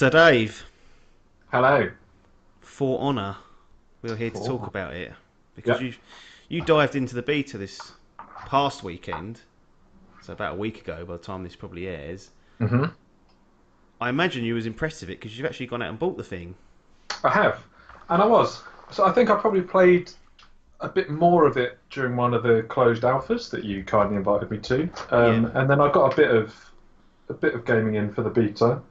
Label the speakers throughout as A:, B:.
A: So Dave,
B: Hello.
A: For Honor, we're here to talk
B: Four.
A: about it because
B: Yep.
A: you dived into the beta this past weekend, so about a week ago by the time this probably airs.
B: hmm
A: I imagine you was impressed with it because you've actually gone out and bought the thing.
B: I have, and I was. So I think I probably played a bit more of it during one of the closed alphas that you kindly invited me to,
A: Yeah.
B: and then I got a bit of gaming in for the beta,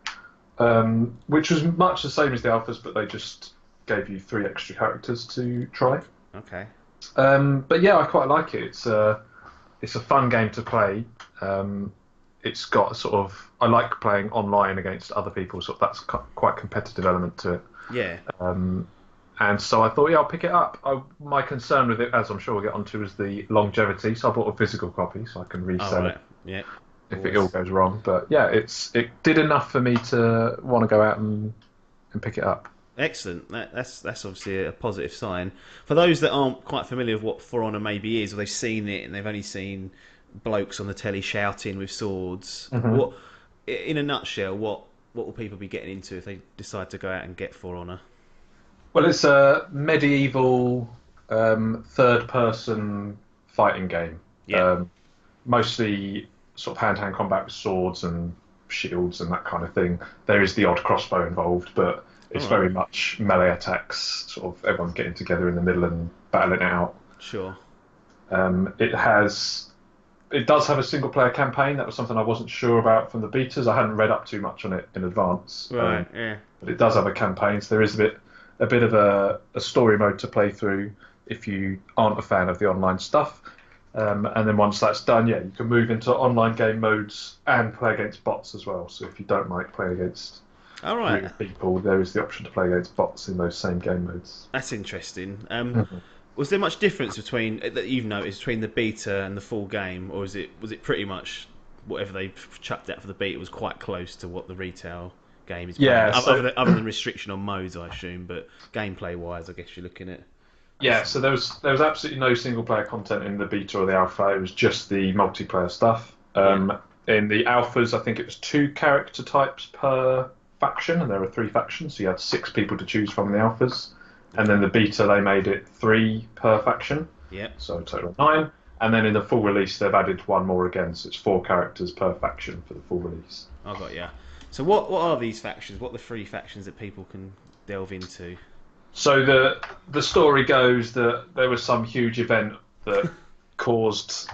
B: which was much the same as the alphas, but they just gave you three extra characters to try.
A: Okay.
B: But yeah, I quite like it. It's a fun game to play. Um, it's got a sort of I like playing online against other people, so that's quite competitive element to it.
A: Yeah.
B: Um, and so I thought, yeah, I'll pick it up. My concern with it, as I'm sure we'll get onto, is the longevity. So I bought a physical copy so I can
A: All
B: resell it
A: right. Yeah.
B: if it all
A: Always.
B: goes wrong. But yeah, it did enough for me to want to go out and pick it up.
A: Excellent. That's obviously a positive sign. For those that aren't quite familiar with what For Honor maybe is, or they've seen it and they've only seen blokes on the telly shouting with swords,
B: hmm
A: in a nutshell, what will people be getting into if they decide to go out and get For Honor?
B: Well, it's a medieval third-person fighting game.
A: Yeah.
B: Um, Mostly sort of hand-to-hand combat with swords and shields and that kind of thing. There is the odd crossbow involved, but
A: All
B: it's
A: right.
B: very much melee attacks, sort of everyone getting together in the middle and battling it out.
A: Sure.
B: Um, it has, it does have a single-player campaign. That was something I wasn't sure about from the betas. I hadn't read up too much on it in advance,
A: Right. Yeah.
B: but it does have a campaign. So there is a bit of a story mode to play through if you aren't a fan of the online stuff. And then once that's done, yeah, you can move into online game modes and play against bots as well. So if you don't like playing against
A: All right.
B: real people, there is the option to play against bots in those same game modes.
A: That's interesting.
B: Mhm.
A: Was there much difference between that you've noticed between the beta and the full game, or was it pretty much whatever they chucked out for the beta was quite close to what the retail game is playing?
B: Yeah,
A: Other than restriction on modes, I assume, but gameplay wise, I guess you're looking at the
B: yeah, so
A: same.
B: there was absolutely no single player content in the beta or the alpha. It was just the multiplayer stuff.
A: Yeah,
B: In the alphas, I think it was two character types per faction, and there were three factions, so you had six people to choose from in the alphas. And then
A: okay,
B: the beta, they made it three per faction,
A: yeah,
B: so a total of nine. And then in the full release, they've added one more again, so it's four characters per faction for the full release.
A: I got you. So what are these factions? What are the three factions that people can delve into?
B: So the story goes that there was some huge event that caused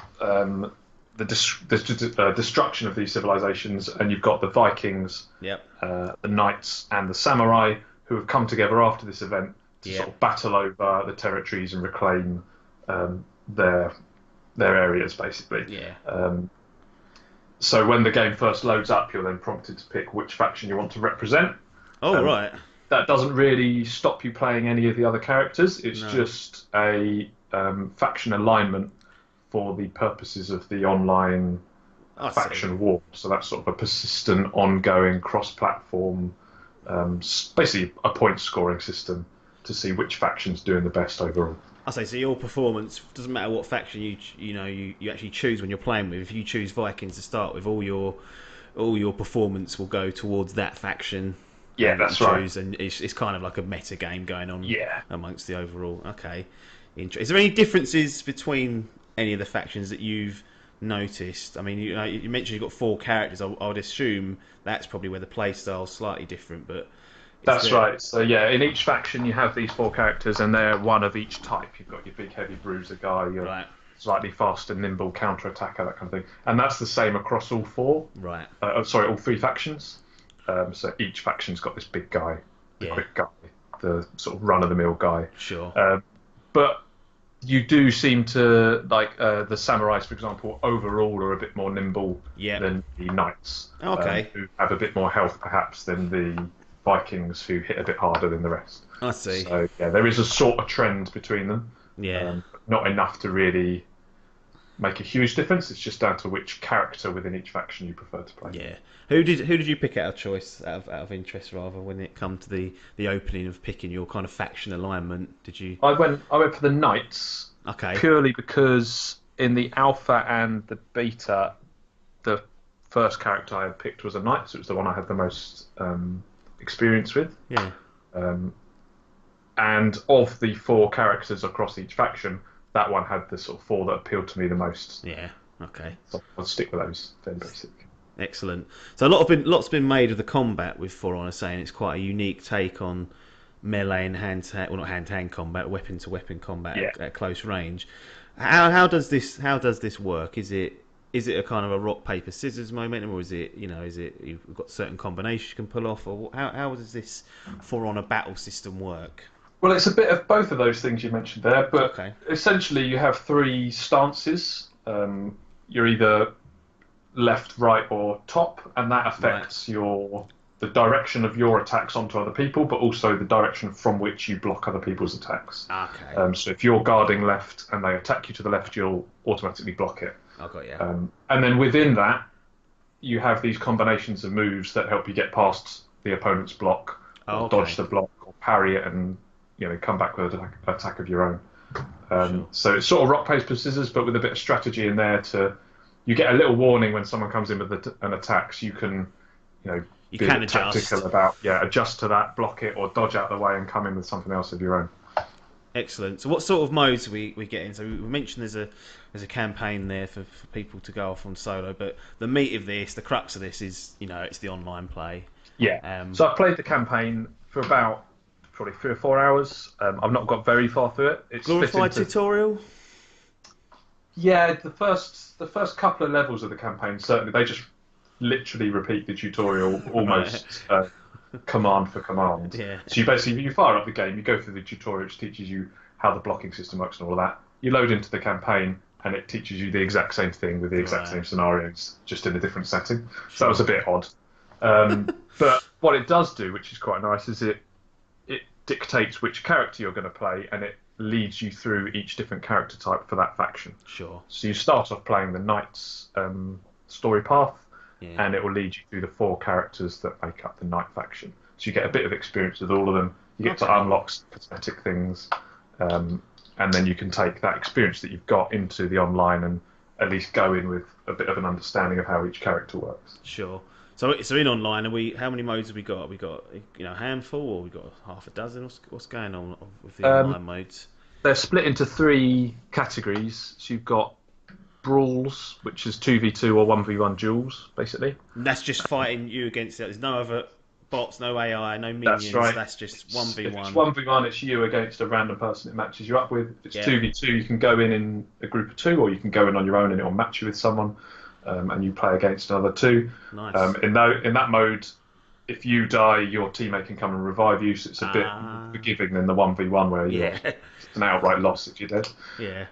B: the destruction of these civilizations, and you've got the Vikings,
A: Yep,
B: the knights, and the samurai who have come together after this event to sort
A: yep,
B: of battle over the territories and reclaim um, their their areas, basically.
A: yeah.
B: Um, so when the game first loads up, you're then prompted to pick which faction you want to represent.
A: Oh
B: Um,
A: right,
B: that doesn't really stop you playing any of the other characters. It's
A: no,
B: just a faction alignment for the purposes of the online
A: I see.
B: faction war. So that's sort of a persistent, ongoing, cross-platform, basically a point scoring system to see which faction's doing the best overall.
A: I say so. Your performance doesn't matter what faction you actually choose when you're playing with. If you choose Vikings to start with, all your performance will go towards that faction
B: Yeah,
A: that you
B: that's right.
A: choose, and it's kind of like a meta game going on
B: Yeah.
A: amongst the overall. Okay, is there any differences between any of the factions that you've noticed? I mean, you mentioned you've got four characters. I would assume that's probably where the play style's slightly different. But is
B: That's
A: there
B: right. So yeah, in each faction you have these four characters, and they're one of each type. You've got your big, heavy bruiser guy, your
A: right?
B: slightly faster, nimble counter attacker, that kind of thing, and that's the same across all four.
A: Right.
B: Sorry, all three factions. So each faction's got this big guy, the
A: Yeah.
B: quick guy, the sort of run of the mill guy.
A: Sure.
B: But you do seem to like the samurais, for example, overall are a bit more nimble
A: Yeah.
B: than the knights,
A: Okay.
B: who have a bit more health perhaps than the Vikings, who hit a bit harder than the rest.
A: I see.
B: So yeah, there is a sort of trend between them,
A: Yeah.
B: but not enough to really make a huge difference. It's just down to which character within each faction you prefer to play.
A: Yeah. Who did you pick out of choice out of interest rather when it come to the opening of picking your kind of faction alignment? Did you?
B: I went for the knights
A: Okay.
B: purely because in the alpha and the beta, the first character I had picked was a knight, so it was the one I had the most experience with.
A: Yeah.
B: Um, and of the four characters across each faction, that one had the sort of four that appealed to me the most.
A: Yeah. Okay.
B: So I'll stick with those. They're basic.
A: Excellent. So a lot's been made of the combat with For Honor, saying it's quite a unique take on melee and hand to well, not hand to hand combat, weapon to weapon combat
B: Yeah.
A: at close range. How does this work? Is it a kind of a rock paper scissors momentum, or is it you've got certain combinations you can pull off, or how does this For Honor battle system work?
B: Well, it's a bit of both of those things you mentioned there, but
A: Okay.
B: essentially you have three stances. You're either left, right, or top, and that
A: Right.
B: affects the direction of your attacks onto other people, but also the direction from which you block other people's attacks.
A: Okay.
B: So if you're guarding left and they attack you to the left, you'll automatically block it.
A: I got you.
B: And then within that, you have these combinations of moves that help you get past the opponent's block,
A: Oh,
B: or
A: okay.
B: dodge the block, or parry it, and come back with an attack of your own.
A: Sure.
B: So it's sort of rock paper scissors, but with a bit of strategy in there. You get a little warning when someone comes in with an attack, so you can
A: You
B: be a
A: can
B: bit
A: adjust.
B: tactical about adjust to that, block it, or dodge out of the way and come in with something else of your own.
A: Excellent. So, what sort of modes are we getting? So, we mentioned there's a campaign there for people to go off on solo, but the meat of this, the crux of this, is it's the online play.
B: Yeah.
A: Um,
B: So I've played the campaign for about probably 3 or 4 hours. I've not got very far through it. It's split
A: glorified
B: into
A: tutorial.
B: the first couple of levels of the campaign. Certainly, they just literally repeat the tutorial
A: Right.
B: almost command for command.
A: Yeah.
B: So you fire up the game, you go through the tutorial, which teaches you how the blocking system works and all of that. You load into the campaign, and it teaches you the exact same thing with the exact
A: Right.
B: same scenarios, just in a different setting. So
A: Sure.
B: that was a bit odd. But what it does do, which is quite nice, is it dictates which character you're going to play, and it leads you through each different character type for that faction.
A: Sure.
B: So you start off playing the Knight's story path,
A: Yeah.
B: and it will lead you through the four characters that make up the Knight faction. So you get a bit of experience with all of them. You get
A: Okay.
B: to unlock cosmetic things, and then you can take that experience that you've got into the online and at least go in with a bit of an understanding of how each character works.
A: Sure. So in online, how many modes have we got? We got a handful, or we got half a dozen? What's going on with the
B: Um,
A: online modes?
B: they're split into three categories. So you've got brawls, which is 2v2 or 1v1 duels, basically.
A: And that's just fighting you against it. There's no other bots, no AI, no minions.
B: That's right.
A: That's just
B: If it's
A: 1v1.
B: 1v1, it's you against a random person it matches you up with. If it's
A: Yeah.
B: 2v2, you can go in a group of two, or you can go in on your own and it'll match you with someone, and you play against another two.
A: Nice.
B: In that mode, if you die, your teammate can come and revive you, so it's a bit more forgiving than the 1v1 where
A: Yeah.
B: it's an outright loss if you're dead.
A: Yeah.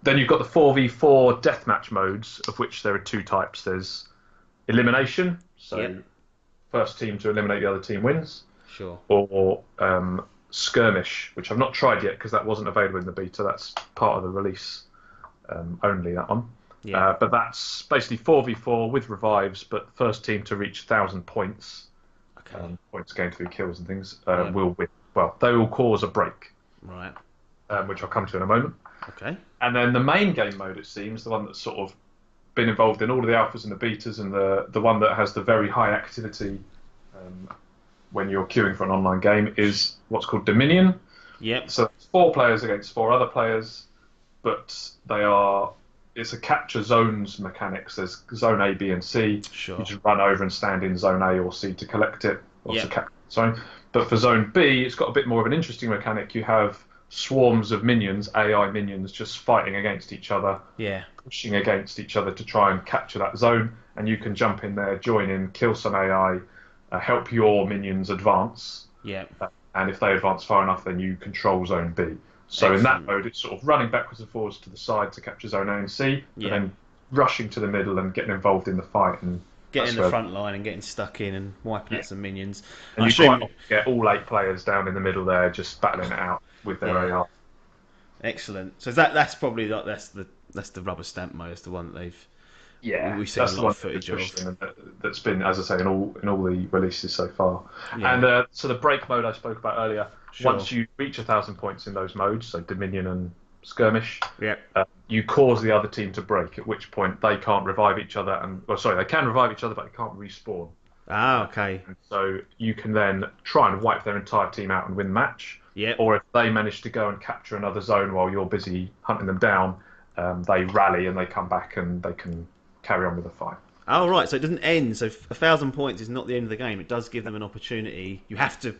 B: Then you've got the 4v4 deathmatch modes, of which there are two types. There's elimination, so
A: Yep.
B: first team to eliminate the other team wins,
A: Sure.
B: or skirmish, which I've not tried yet because that wasn't available in the beta. That's part of the release only, that one.
A: Yeah.
B: But that's basically 4v4 with revives, but the first team to reach 1,000 points,
A: Okay.
B: points gained through kills and things,
A: Yeah.
B: will win. Well, they will cause a break,
A: Right.
B: which I'll come to in a moment.
A: Okay.
B: And then the main game mode, it seems, the one that's sort of been involved in all of the alphas and the betas, and the one that has the very high activity when you're queuing for an online game, is what's called Dominion.
A: Yep.
B: So it's 4 players against 4 other players, but it's a capture zones mechanics. There's zone A, B, and C.
A: Sure.
B: You just run over and stand in zone A or C to collect it. Or
A: Yep.
B: to capture. Sorry. But for zone B, it's got a bit more of an interesting mechanic. You have swarms of minions, AI minions, just fighting against each other,
A: Yeah.
B: pushing against each other to try and capture that zone. And you can jump in there, join in, kill some AI, help your minions advance.
A: Yep.
B: And if they advance far enough, then you control zone B. So in that
A: Excellent.
B: mode, it's sort of running backwards and forwards to the side to capture zone A and C,
A: Yeah.
B: and then rushing to the middle and getting involved in the fight. And
A: Getting in
B: that's
A: the
B: where-
A: front line and getting stuck in and wiping
B: Yeah.
A: out some minions.
B: And
A: I
B: you
A: assume-
B: quite often get all 8 players down in the middle there, just battling it out with their
A: Yeah.
B: AR.
A: Excellent. So that's probably that's the rubber stamp mode. It's the one that they've we've seen
B: That's
A: a
B: the
A: lot
B: one
A: of footage
B: that's pushed
A: of.
B: in and that's been, as I say, in all the releases so far.
A: Yeah.
B: And so the break mode I spoke about earlier.
A: Sure.
B: Once you reach 1,000 points in those modes, so Dominion and Skirmish,
A: Yep.
B: you cause the other team to break. At which point they can't revive each other, they can revive each other, but they can't respawn.
A: Ah, okay.
B: And so you can then try and wipe their entire team out and win the match.
A: Yep.
B: Or if they manage to go and capture another zone while you're busy hunting them down, they rally and they come back and they can carry on with the fight.
A: Oh, right. So it doesn't end. So 1,000 points is not the end of the game. It does give them an opportunity. You have to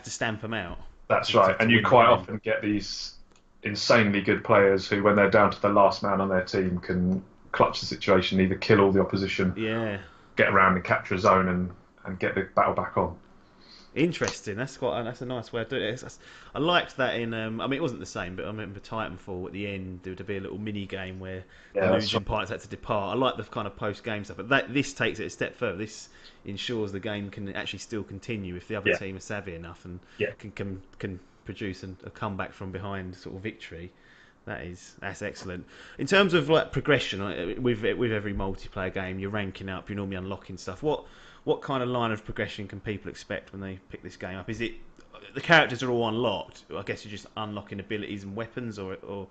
A: stamp them out
B: That's
A: to
B: right. And you
A: win the
B: quite
A: game.
B: often get these insanely good players who, when they're down to the last man on their team, can clutch the situation, either kill all the opposition,
A: Yeah.
B: get around and capture a zone, and get the battle back on.
A: Interesting. That's a nice way of doing it. I liked that in. I mean, it wasn't the same, but I remember Titanfall at the end there would be a little mini game where the
B: Yeah, that's
A: losing
B: right.
A: parties had to depart. I like the kind of post game stuff, but this takes it a step further. This ensures the game can actually still continue if the other
B: Yeah,
A: team is savvy enough and
B: yeah.
A: can produce a comeback from behind sort of victory. That's excellent. In terms of like progression, with every multiplayer game, you're ranking up, you're normally unlocking stuff. What kind of line of progression can people expect when they pick this game up? Is it the characters are all unlocked? I guess you're just unlocking abilities and weapons, or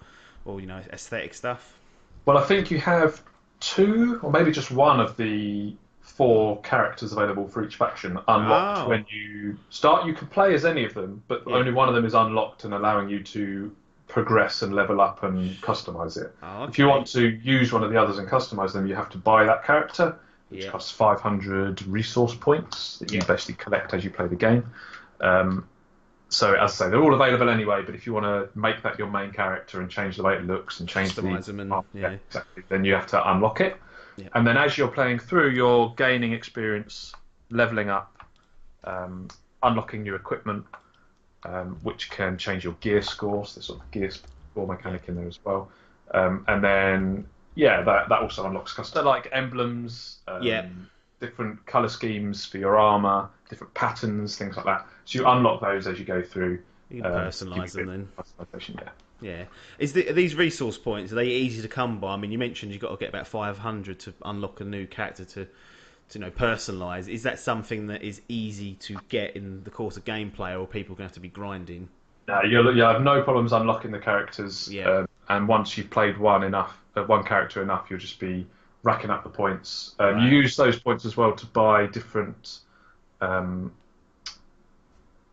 A: aesthetic stuff.
B: Well, I think you have two, or maybe just one of the four characters available for each faction unlocked
A: Oh,
B: when you start. You can play as any of them, but
A: yeah.
B: only one of them is unlocked and allowing you to progress and level up and customize it.
A: Oh,
B: If you
A: okay.
B: want to use one of the others and customize them, you have to buy that character, which
A: Yeah,
B: costs 500 resource points that you
A: yeah.
B: basically collect as you play the game. Um, so as I say, they're all available anyway. But if you want to make that your main character and change the way it looks and change the
A: Customize them and
B: yeah,
A: yeah,
B: exactly, then you have to unlock it.
A: yeah.
B: And then as you're playing through, you're gaining experience, leveling up, unlocking new equipment, which can change your gear score. So there's sort of gear score
A: Yeah.
B: mechanic in there as well. And then yeah, that also unlocks custom like emblems,
A: Yeah.
B: different color schemes for your armor, different patterns, things like that. So you unlock those as you go through.
A: You can
B: Give you
A: personalize
B: a
A: them
B: bit
A: then.
B: of customization. Yeah.
A: Yeah. Are these resource points? Are they easy to come by? I mean, you mentioned you've got to get about 500 to unlock a new character to personalize. Is that something that is easy to get in the course of gameplay, or are people going to have to be grinding?
B: No, you'll have no problems unlocking the characters,
A: Yeah.
B: and once you've played one character enough, you'll just be racking up the points. You
A: Right.
B: use those points as well to buy different um,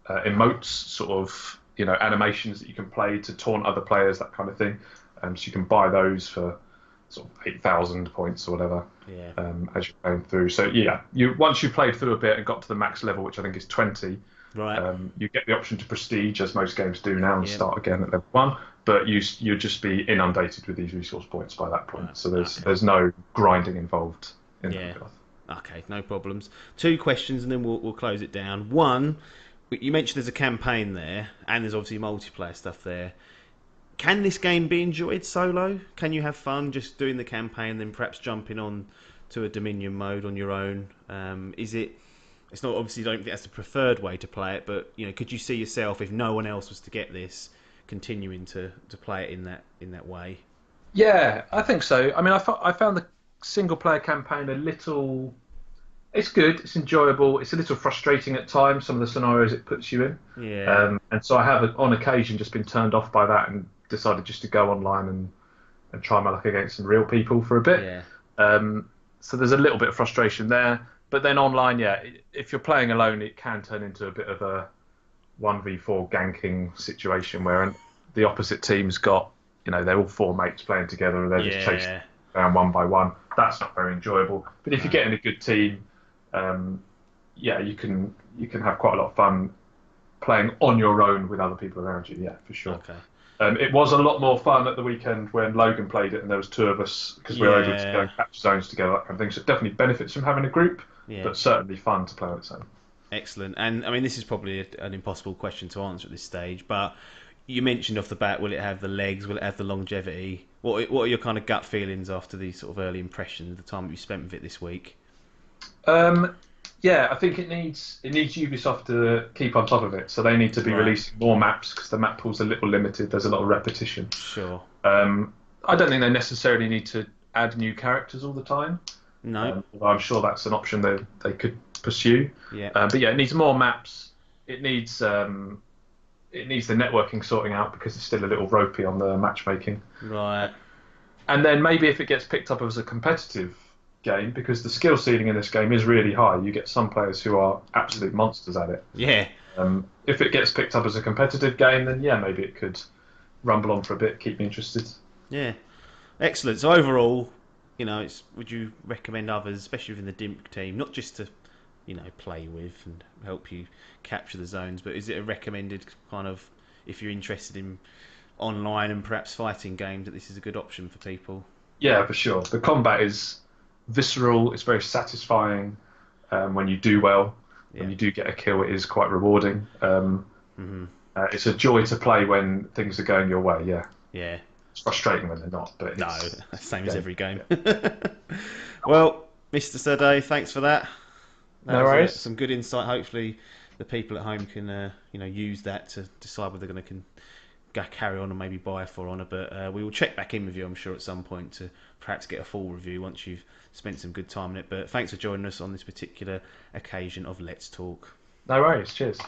B: emotes, sort of animations that you can play to taunt other players, that kind of thing. So you can buy those for sort of 8,000 points or whatever
A: Yeah.
B: as you're going through. So yeah, you once you've played through a bit and got to the max level, which I think is 20.
A: Right.
B: You get the option to prestige, as most games do now, and
A: Yeah.
B: start again at level one. But you'll just be inundated with these resource points by that point.
A: Right.
B: So
A: Okay.
B: there's no grinding involved in that
A: Yeah.
B: regard.
A: Okay. No problems. Two questions, and then we'll close it down. One, you mentioned there's a campaign there, and there's obviously multiplayer stuff there. Can this game be enjoyed solo? Can you have fun just doing the campaign, then perhaps jumping on to a Dominion mode on your own? Is it? It's not obviously. I don't think that's the preferred way to play it, but could you see yourself if no one else was to get this, continuing to play it in that way?
B: Yeah, I think so. I mean, I found the single player campaign a little. It's good. It's enjoyable. It's a little frustrating at times. Some of the scenarios it puts you in,
A: Yeah,
B: and so I have on occasion just been turned off by that and decided just to go online and try my luck against some real people for a bit.
A: yeah,
B: So there's a little bit of frustration there. But then online, yeah, if you're playing alone, it can turn into a bit of a 1v4 ganking situation where the opposite team's got, they're all four mates playing together and they're just chasing
A: yeah.
B: down one by one. That's not very enjoyable. But if you
A: No.
B: get in a good team, yeah, you can have quite a lot of fun playing on your own with other people around you. Yeah, for sure.
A: Okay.
B: It was a lot more fun at the weekend when Logan played it and there was two of us because we were able to go
A: Yeah,
B: and catch zones together, that kind of thing. So it definitely benefits from having a group,
A: yeah.
B: but certainly fun to play on its own.
A: Excellent. And I mean, this is probably an impossible question to answer at this stage, but you mentioned off the bat, will it have the legs? Will it have the longevity? What are your kind of gut feelings after these sort of early impressions, the time that you spent with it this week?
B: Um, yeah, I think it needs Ubisoft to keep on top of it. So they need to be
A: Right.
B: releasing more maps because the map pool's a little limited. There's a lot of repetition.
A: Sure.
B: I don't think they necessarily need to add new characters all the time.
A: No.
B: Although I'm sure that's an option they could pursue.
A: Yeah.
B: But yeah, it needs more maps. It needs the networking sorting out because it's still a little ropey on the matchmaking.
A: Right.
B: And then maybe if it gets picked up as a competitive game because the skill ceiling in this game is really high. You get some players who are absolute monsters at it.
A: Yeah,
B: If it gets picked up as a competitive game, then yeah, maybe it could rumble on for a bit, keep me interested.
A: yeah, excellent. So overall, would you recommend others, especially within the Dimp team, not just to play with and help you capture the zones, but is it a recommended kind of if you're interested in online and perhaps fighting games that this is a good option for people?
B: Yeah, for sure. The combat is visceral. It's very satisfying when you do well. When
A: Yeah.
B: you do get a kill, it is quite rewarding.
A: Hmm.
B: It's a joy to play when things are going your way. Yeah,
A: Yeah.
B: it's frustrating when they're not, but
A: No,
B: it's
A: same
B: the
A: as
B: game.
A: every game.
B: Yeah.
A: Well, Mr. Sade, thanks for that. That
B: No
A: was
B: worries.
A: some good insight. Hopefully, the people at home can use that to decide whether they're going to carry on and maybe buy a For Honor. But we will check back in with you, I'm sure, at some point to perhaps get a full review once you've spent some good time on it. But thanks for joining us on this particular occasion of Let's Talk.
B: No worries. Cheers.